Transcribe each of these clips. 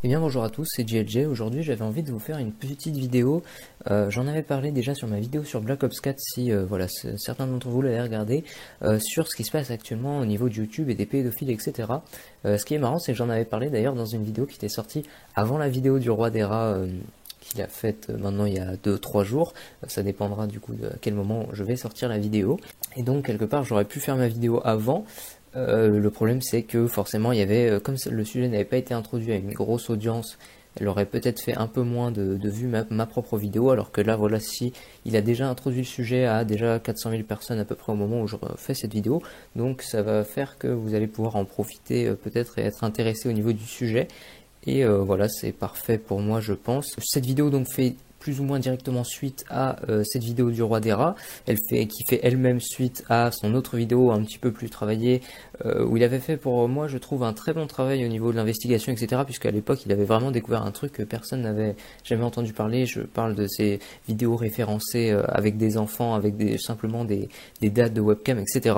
Eh bien bonjour à tous, c'est JLJ. Aujourd'hui j'avais envie de vous faire une petite vidéo. J'en avais parlé déjà sur ma vidéo sur Black Ops 4 si voilà, certains d'entre vous l'avaient regardé, sur ce qui se passe actuellement au niveau de YouTube et des pédophiles, etc. Ce qui est marrant, c'est que j'en avais parlé d'ailleurs dans une vidéo qui était sortie avant la vidéo du roi des rats qu'il a faite maintenant il y a 2-3 jours. Ça dépendra du coup de à quel moment je vais sortir la vidéo. Et donc quelque part j'aurais pu faire ma vidéo avant. Le problème c'est que forcément il y avait, comme le sujet n'avait pas été introduit à une grosse audience, elle aurait peut-être fait un peu moins de vues ma propre vidéo, alors que là voilà, si il a déjà introduit le sujet à déjà 400 000 personnes à peu près au moment où je fais cette vidéo, donc ça va faire que vous allez pouvoir en profiter peut-être et être intéressé au niveau du sujet. Et voilà, c'est parfait pour moi je pense. Cette vidéo donc fait plus ou moins directement suite à cette vidéo du roi des rats, qui fait elle-même suite à son autre vidéo un petit peu plus travaillée, où il avait fait pour moi je trouve un très bon travail au niveau de l'investigation, etc. Puisqu'à l'époque il avait vraiment découvert un truc que personne n'avait jamais entendu parler. Je parle de ces vidéos référencées avec des enfants, avec simplement des dates de webcam, etc.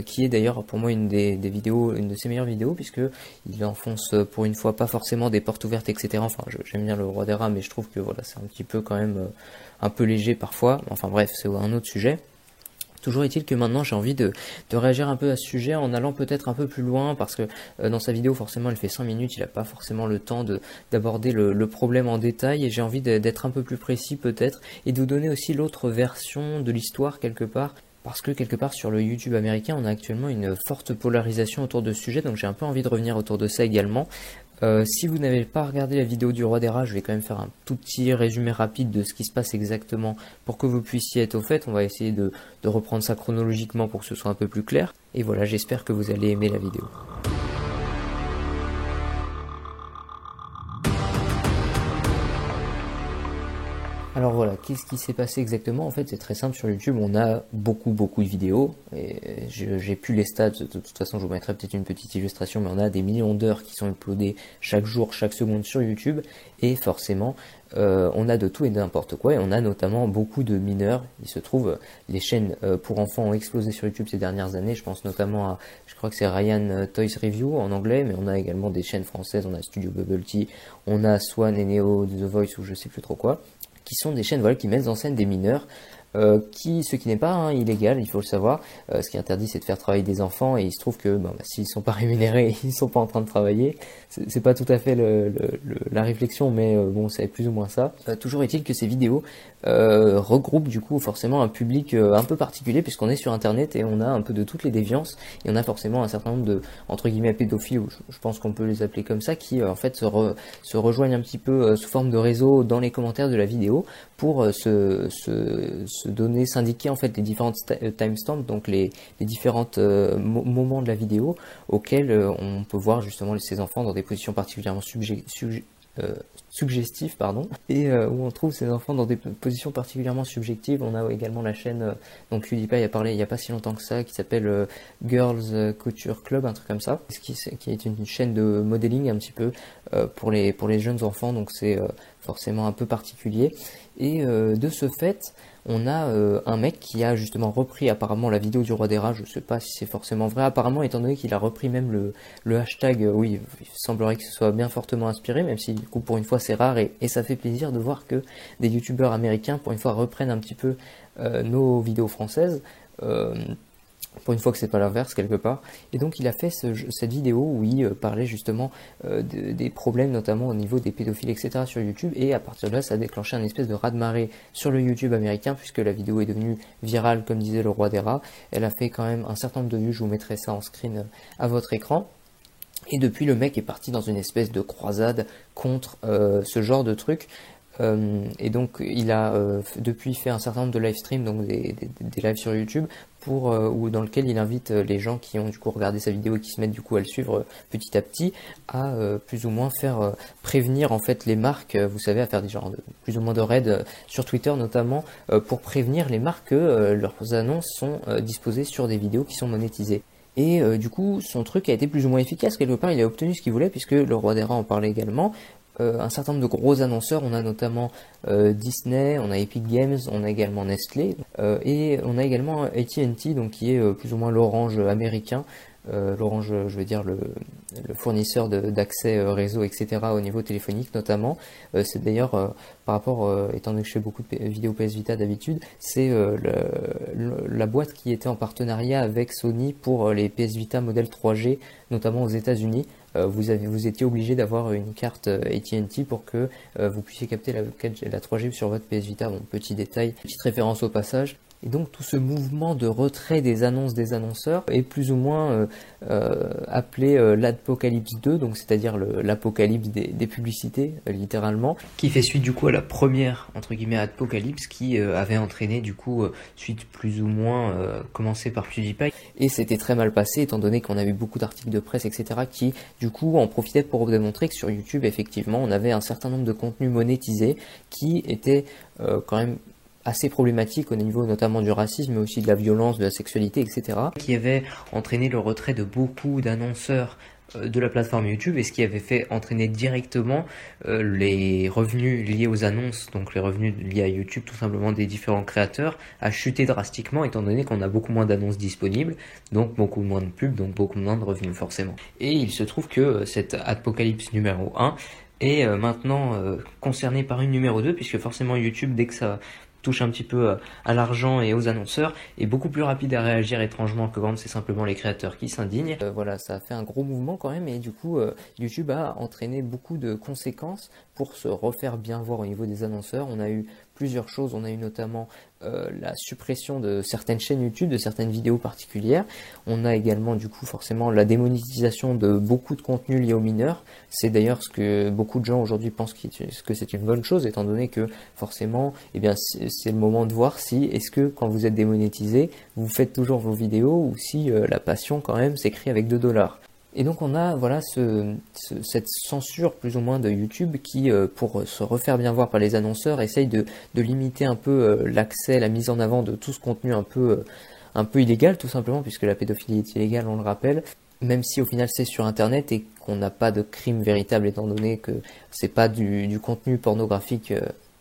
Qui est d'ailleurs pour moi une des vidéos, une de ses meilleures vidéos, puisque il enfonce pour une fois pas forcément des portes ouvertes, etc. Enfin, j'aime bien le roi des rats, mais je trouve que voilà, c'est un petit peu quand même un peu léger parfois. Enfin bref, c'est un autre sujet. Toujours est-il que maintenant j'ai envie de réagir un peu à ce sujet en allant peut-être un peu plus loin, parce que dans sa vidéo forcément elle fait 5 minutes, il n'a pas forcément le temps d'aborder le problème en détail, et j'ai envie d'être un peu plus précis peut-être, et de vous donner aussi l'autre version de l'histoire quelque part. Parce que quelque part sur le YouTube américain, on a actuellement une forte polarisation autour de ce sujet, donc j'ai un peu envie de revenir autour de ça également. Si vous n'avez pas regardé la vidéo du roi des rats, je vais quand même faire un tout petit résumé rapide de ce qui se passe exactement pour que vous puissiez être au fait. On va essayer de reprendre ça chronologiquement pour que ce soit un peu plus clair. Et voilà, j'espère que vous allez aimer la vidéo. Alors voilà, qu'est-ce qui s'est passé exactement? En fait, c'est très simple, sur YouTube, on a beaucoup de vidéos, et j'ai plus les stats, de toute façon, je vous mettrai peut-être une petite illustration, mais on a des millions d'heures qui sont uploadées chaque jour, chaque seconde sur YouTube, et forcément, on a de tout et n'importe quoi, et on a notamment beaucoup de mineurs. Il se trouve, les chaînes pour enfants ont explosé sur YouTube ces dernières années. Je pense notamment à, je crois que c'est Ryan Toys Review en anglais, mais on a également des chaînes françaises. On a Studio Bubble Tea, on a Swan et Neo de The Voice, ou je sais plus trop quoi, qui sont des chaînes voilà, qui mettent en scène des mineurs, ce qui n'est pas illégal, il faut le savoir. Ce qui est interdit, c'est de faire travailler des enfants, et il se trouve que s'ils sont pas rémunérés, ils sont pas en train de travailler. C'est pas tout à fait la réflexion, mais bon, c'est plus ou moins ça. Toujours est-il que ces vidéos regroupent du coup forcément un public un peu particulier, puisqu'on est sur Internet et on a un peu de toutes les déviances, et on a forcément un certain nombre de, entre guillemets, pédophiles, ou je pense qu'on peut les appeler comme ça, qui en fait se rejoignent un petit peu sous forme de réseau dans les commentaires de la vidéo pour se donner, s'indiquer en fait les différentes timestamps, donc les différents moments de la vidéo auxquels on peut voir justement ces enfants dans des positions particulièrement suggestives, pardon, et où on trouve ces enfants dans des positions particulièrement subjectives. On a également la chaîne dont PewDiePie a parlé il n'y a pas si longtemps que ça, qui s'appelle Girls Couture Club, un truc comme ça, qui est une chaîne de modeling un petit peu pour les jeunes enfants, donc c'est forcément un peu particulier. Et de ce fait, on a un mec qui a justement repris apparemment la vidéo du roi des rats. Je sais pas si c'est forcément vrai, apparemment, étant donné qu'il a repris même le hashtag, oui, il semblerait que ce soit bien fortement inspiré, même si du coup pour une fois c'est rare, et ça fait plaisir de voir que des youtubeurs américains pour une fois reprennent un petit peu nos vidéos françaises. Pour une fois que c'est pas l'inverse quelque part. Et donc il a fait cette vidéo où il parlait justement des problèmes notamment au niveau des pédophiles, etc. sur YouTube, et à partir de là ça a déclenché un espèce de raz-de-marée sur le YouTube américain, puisque la vidéo est devenue virale, comme disait le roi des rats. Elle a fait quand même un certain nombre de vues, je vous mettrai ça en screen à votre écran. Et depuis, le mec est parti dans une espèce de croisade contre ce genre de truc. Et donc il a depuis fait un certain nombre de live streams, donc des lives sur YouTube, ou dans lequel il invite les gens qui ont du coup regardé sa vidéo et qui se mettent du coup à le suivre petit à petit, à plus ou moins faire prévenir en fait les marques, vous savez, à faire des genres de plus ou moins de raids sur Twitter notamment, pour prévenir les marques que leurs annonces sont disposées sur des vidéos qui sont monétisées. Et du coup, son truc a été plus ou moins efficace. Quelque part, il a obtenu ce qu'il voulait, puisque le roi des rats en parlait également. Un certain nombre de gros annonceurs, on a notamment Disney, on a Epic Games, on a également Nestlé, et on a également AT&T, donc qui est plus ou moins l'Orange américain, l'Orange, je veux dire le fournisseur d'accès réseau, etc. au niveau téléphonique notamment. C'est d'ailleurs par rapport, étant donné que je fais beaucoup de vidéos PS Vita d'habitude, c'est la boîte qui était en partenariat avec Sony pour les PS Vita modèle 3G, notamment aux États-Unis. Vous étiez obligé d'avoir une carte AT&T pour que vous puissiez capter la 3G sur votre PS Vita. Bon, petit détail, petite référence au passage. Et donc tout ce mouvement de retrait des annonces des annonceurs est plus ou moins appelé l'Apocalypse 2, donc c'est-à-dire l'apocalypse des publicités, littéralement, qui fait suite du coup à la première, entre guillemets, Apocalypse, qui avait entraîné du coup, suite plus ou moins commencée par PewDiePie, et c'était très mal passé étant donné qu'on a eu beaucoup d'articles de presse, etc., qui du coup en profitaient pour démontrer que sur YouTube, effectivement, on avait un certain nombre de contenus monétisés qui étaient quand même assez problématique au niveau notamment du racisme, mais aussi de la violence, de la sexualité, etc., qui avait entraîné le retrait de beaucoup d'annonceurs de la plateforme YouTube, et ce qui avait fait entraîner directement les revenus liés aux annonces, donc les revenus liés à YouTube tout simplement des différents créateurs, à chuter drastiquement étant donné qu'on a beaucoup moins d'annonces disponibles, donc beaucoup moins de pubs, donc beaucoup moins de revenus forcément. Et il se trouve que cette apocalypse numéro 1 est maintenant concernée par une numéro 2, puisque forcément YouTube, dès que ça touche un petit peu à l'argent et aux annonceurs, est beaucoup plus rapide à réagir étrangement que quand c'est simplement les créateurs qui s'indignent. Voilà, ça a fait un gros mouvement quand même, et du coup YouTube a entraîné beaucoup de conséquences pour se refaire bien voir au niveau des annonceurs. On a eu plusieurs choses, on a eu notamment la suppression de certaines chaînes YouTube, de certaines vidéos particulières. On a également du coup forcément la démonétisation de beaucoup de contenus liés aux mineurs. C'est d'ailleurs ce que beaucoup de gens aujourd'hui pensent que c'est une bonne chose, étant donné que forcément, eh bien, c'est le moment de voir si, est-ce que quand vous êtes démonétisé, vous faites toujours vos vidéos, ou si la passion quand même s'écrit avec 2 $. Et donc on a voilà cette censure plus ou moins de YouTube qui, pour se refaire bien voir par les annonceurs, essaye de limiter un peu l'accès, la mise en avant de tout ce contenu un peu illégal, tout simplement, puisque la pédophilie est illégale, on le rappelle, même si au final c'est sur internet et qu'on n'a pas de crime véritable étant donné que c'est pas du contenu pornographique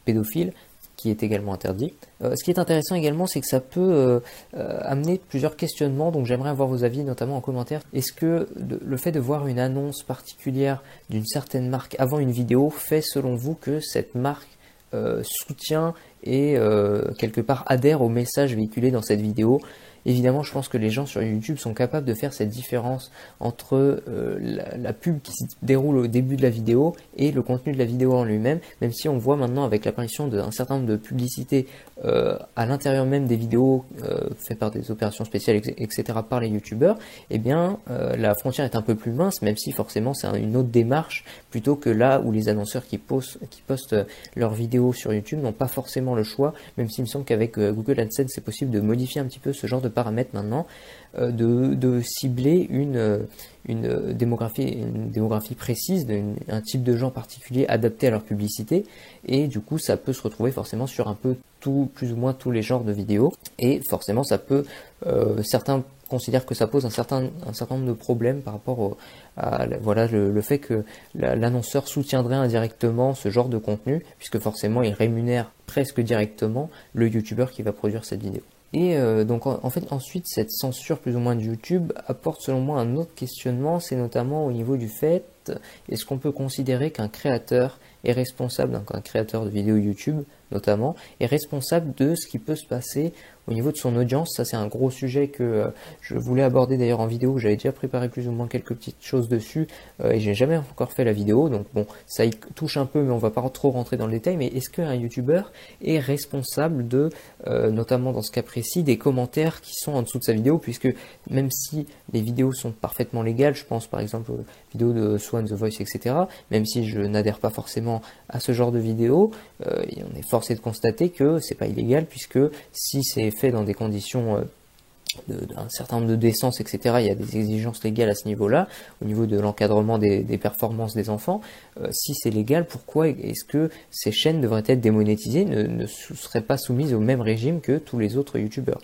pédophile, qui est également interdit. Ce qui est intéressant également, c'est que ça peut amener plusieurs questionnements, donc j'aimerais avoir vos avis, notamment en commentaire. Est-ce que le fait de voir une annonce particulière d'une certaine marque avant une vidéo fait selon vous que cette marque soutient et quelque part adhère au message véhiculé dans cette vidéo? Évidemment, je pense que les gens sur YouTube sont capables de faire cette différence entre la pub qui se déroule au début de la vidéo et le contenu de la vidéo en lui-même, même si on voit maintenant avec l'apparition d'un certain nombre de publicités à l'intérieur même des vidéos faites par des opérations spéciales, etc. par les YouTubeurs, eh bien la frontière est un peu plus mince, même si forcément c'est une autre démarche, plutôt que là où les annonceurs qui postent leurs vidéos sur YouTube n'ont pas forcément le choix, même s'il me semble qu'avec Google AdSense c'est possible de modifier un petit peu ce genre de paramètres maintenant, de cibler une démographie précise, un type de gens particulier adapté à leur publicité, et du coup ça peut se retrouver forcément sur un peu plus ou moins tous les genres de vidéos, et forcément ça peut, certains considèrent que ça pose un certain nombre de problèmes par rapport à voilà, le fait que l'annonceur soutiendrait indirectement ce genre de contenu, puisque forcément il rémunère presque directement le youtubeur qui va produire cette vidéo. Et donc en fait ensuite cette censure plus ou moins de YouTube apporte selon moi un autre questionnement, c'est notamment au niveau du fait, est-ce qu'on peut considérer qu'un créateur est responsable, donc un créateur de vidéos YouTube notamment, est responsable de ce qui peut se passer au niveau de son audience. Ça c'est un gros sujet que je voulais aborder d'ailleurs en vidéo, j'avais déjà préparé plus ou moins quelques petites choses dessus et j'ai jamais encore fait la vidéo, donc bon ça y touche un peu mais on va pas trop rentrer dans le détail. Mais est-ce qu'un YouTuber est responsable de, notamment dans ce cas précis, des commentaires qui sont en dessous de sa vidéo, puisque même si les vidéos sont parfaitement légales, je pense par exemple aux vidéos de Swan, The Voice, etc., même si je n'adhère pas forcément à ce genre de vidéos, et on est forcé de constater que c'est pas illégal, puisque si c'est fait dans des conditions d'un certain nombre de décence, etc., il y a des exigences légales à ce niveau-là, au niveau de l'encadrement des performances des enfants. Si c'est légal, pourquoi est-ce que ces chaînes devraient être démonétisées, ne seraient pas soumises au même régime que tous les autres youtubeurs?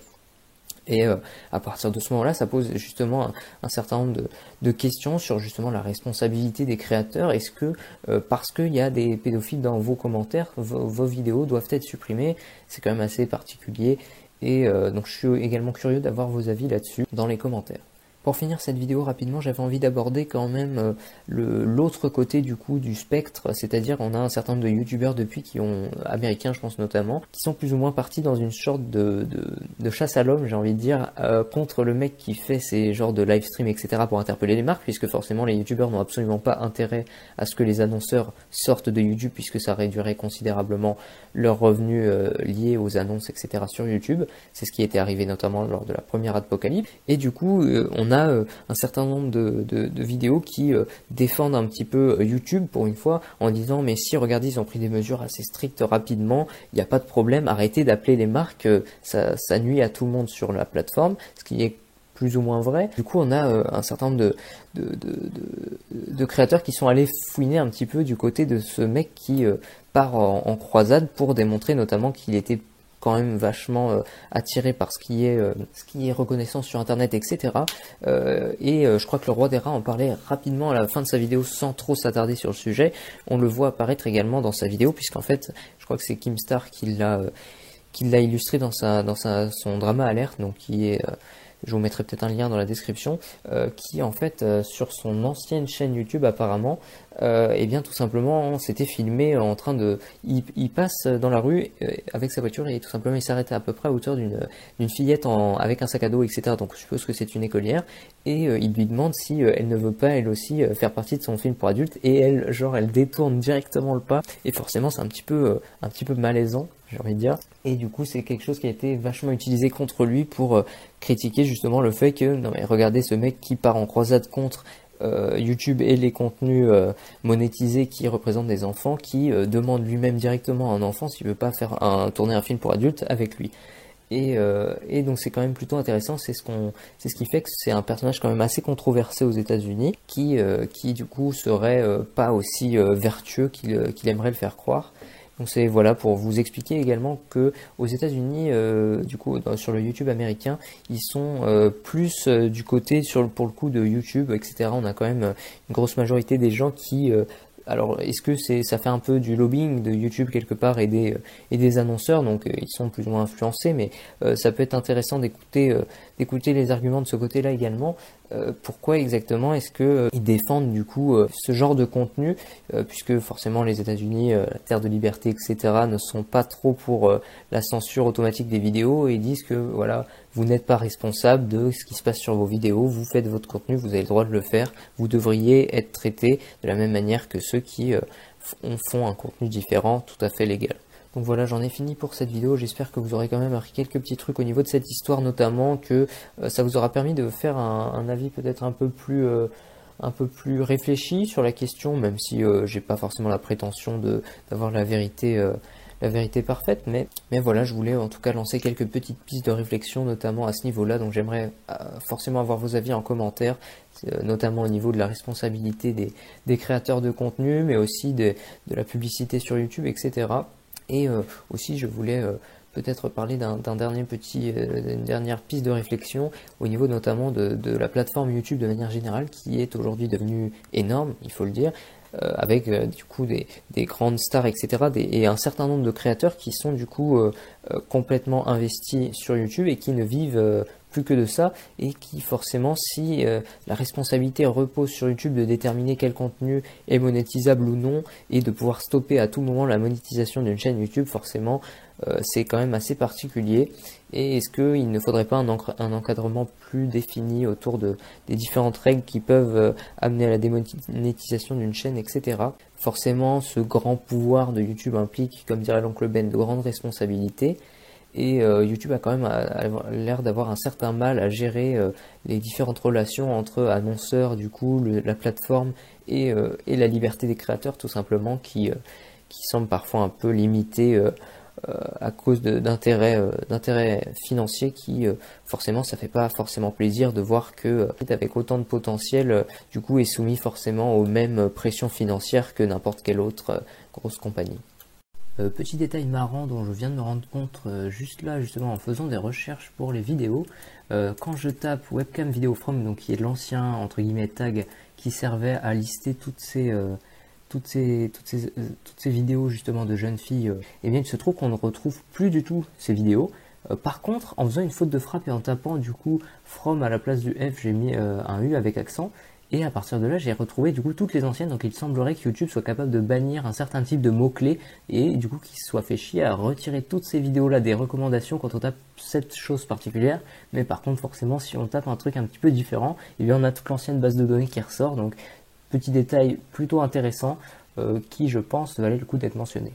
Et à partir de ce moment-là, ça pose justement un certain nombre de questions sur justement la responsabilité des créateurs. Est-ce que parce qu'il y a des pédophiles dans vos commentaires, vos vidéos doivent être supprimées? C'est quand même assez particulier. Et donc je suis également curieux d'avoir vos avis là-dessus dans les commentaires. Pour finir cette vidéo rapidement, j'avais envie d'aborder quand même l'autre côté du coup du spectre, c'est-à-dire on a un certain nombre de youtubeurs depuis américains je pense notamment, qui sont plus ou moins partis dans une sorte de chasse à l'homme, j'ai envie de dire, contre le mec qui fait ces genres de live stream etc. pour interpeller les marques, puisque forcément les youtubeurs n'ont absolument pas intérêt à ce que les annonceurs sortent de YouTube, puisque ça réduirait considérablement leurs revenus liés aux annonces etc. sur YouTube. C'est ce qui était arrivé notamment lors de la première Adpocalypse, et du coup on a un certain nombre de vidéos qui défendent un petit peu YouTube pour une fois en disant mais si regardez ils ont pris des mesures assez strictes rapidement, il n'y a pas de problème, arrêtez d'appeler les marques, ça nuit à tout le monde sur la plateforme, ce qui est plus ou moins vrai. Du coup on a un certain nombre de créateurs qui sont allés fouiner un petit peu du côté de ce mec qui part en croisade pour démontrer notamment qu'il était quand même vachement attiré par ce qui est reconnaissance sur internet etc. Je crois que le roi des rats en parlait rapidement à la fin de sa vidéo sans trop s'attarder sur le sujet. On le voit apparaître également dans sa vidéo, puisqu'en fait je crois que c'est Keemstar qui l'a illustré dans son drama alerte, donc qui est je vous mettrai peut-être un lien dans la description, qui en fait sur son ancienne chaîne YouTube apparemment, et bien tout simplement s'était filmé en train de, il passe dans la rue avec sa voiture et tout simplement il s'arrête à peu près à hauteur d'une fillette avec un sac à dos etc. Donc je suppose que c'est une écolière, et il lui demande si elle ne veut pas elle aussi faire partie de son film pour adultes, et elle détourne directement le pas, et forcément c'est un petit peu malaisant, j'ai envie de dire. Et du coup c'est quelque chose qui a été vachement utilisé contre lui pour critiquer justement le fait que non mais regardez ce mec qui part en croisade contre YouTube et les contenus monétisés qui représentent des enfants, qui demande lui-même directement à un enfant s'il veut pas tourner un film pour adultes avec lui. Et donc c'est quand même plutôt intéressant, c'est ce qui fait que c'est un personnage quand même assez controversé aux États-Unis, qui du coup serait pas aussi vertueux qu'il aimerait le faire croire. Donc c'est voilà pour vous expliquer également que aux États-Unis, du coup sur le YouTube américain, ils sont plus du côté pour le coup de YouTube, etc. On a quand même une grosse majorité des gens qui alors, est-ce que ça fait un peu du lobbying de YouTube quelque part et des annonceurs, donc ils sont plus ou moins influencés, mais ça peut être intéressant d'écouter les arguments de ce côté-là également. Pourquoi exactement est-ce que ils défendent du coup ce genre de contenu, puisque forcément les États-Unis, la terre de liberté, etc., ne sont pas trop pour la censure automatique des vidéos, et ils disent que voilà, vous n'êtes pas responsable de ce qui se passe sur vos vidéos, vous faites votre contenu, vous avez le droit de le faire, vous devriez être traité de la même manière que ceux qui font un contenu différent, tout à fait légal. Donc voilà, j'en ai fini pour cette vidéo, j'espère que vous aurez quand même appris quelques petits trucs au niveau de cette histoire, notamment que ça vous aura permis de faire un avis peut-être un peu plus réfléchi sur la question, même si j'ai pas forcément la prétention d'avoir la vérité parfaite, mais voilà, je voulais en tout cas lancer quelques petites pistes de réflexion, notamment à ce niveau-là, donc j'aimerais forcément avoir vos avis en commentaire, notamment au niveau de la responsabilité des créateurs de contenu, mais aussi de la publicité sur YouTube, etc. Et aussi je voulais peut-être parler d'une dernière piste de réflexion au niveau notamment de la plateforme YouTube de manière générale, qui est aujourd'hui devenue énorme, il faut le dire, avec du coup des grandes stars, etc. Et un certain nombre de créateurs qui sont du coup complètement investis sur YouTube et qui ne vivent plus que de ça, et qui forcément, si la responsabilité repose sur YouTube de déterminer quel contenu est monétisable ou non, et de pouvoir stopper à tout moment la monétisation d'une chaîne YouTube, forcément c'est quand même assez particulier. Et est-ce qu'il ne faudrait pas un encadrement plus défini autour des différentes règles qui peuvent amener à la démonétisation d'une chaîne, etc. Forcément, ce grand pouvoir de YouTube implique, comme dirait l'oncle Ben, de grandes responsabilités. Et YouTube a quand même l'air d'avoir un certain mal à gérer les différentes relations entre annonceurs, du coup, la plateforme et la liberté des créateurs, tout simplement, qui semble parfois un peu limitée à cause d'intérêts financiers qui forcément ça fait pas forcément plaisir de voir que avec autant de potentiel du coup est soumis forcément aux mêmes pressions financières que n'importe quelle autre grosse compagnie. Petit détail marrant dont je viens de me rendre compte juste là, justement en faisant des recherches pour les vidéos, quand je tape webcam video from, donc qui est l'ancien entre guillemets tag qui servait à lister toutes ces vidéos justement de jeunes filles, et bien il se trouve qu'on ne retrouve plus du tout ces vidéos. Par contre, en faisant une faute de frappe et en tapant du coup from à la place du F, j'ai mis un U avec accent. Et à partir de là, j'ai retrouvé du coup toutes les anciennes, donc il semblerait que YouTube soit capable de bannir un certain type de mots-clés et du coup qu'il soit fait chier à retirer toutes ces vidéos-là des recommandations quand on tape cette chose particulière. Mais par contre, forcément, si on tape un truc un petit peu différent, eh bien on a toute l'ancienne base de données qui ressort. Donc petit détail plutôt intéressant qui, je pense, valait le coup d'être mentionné.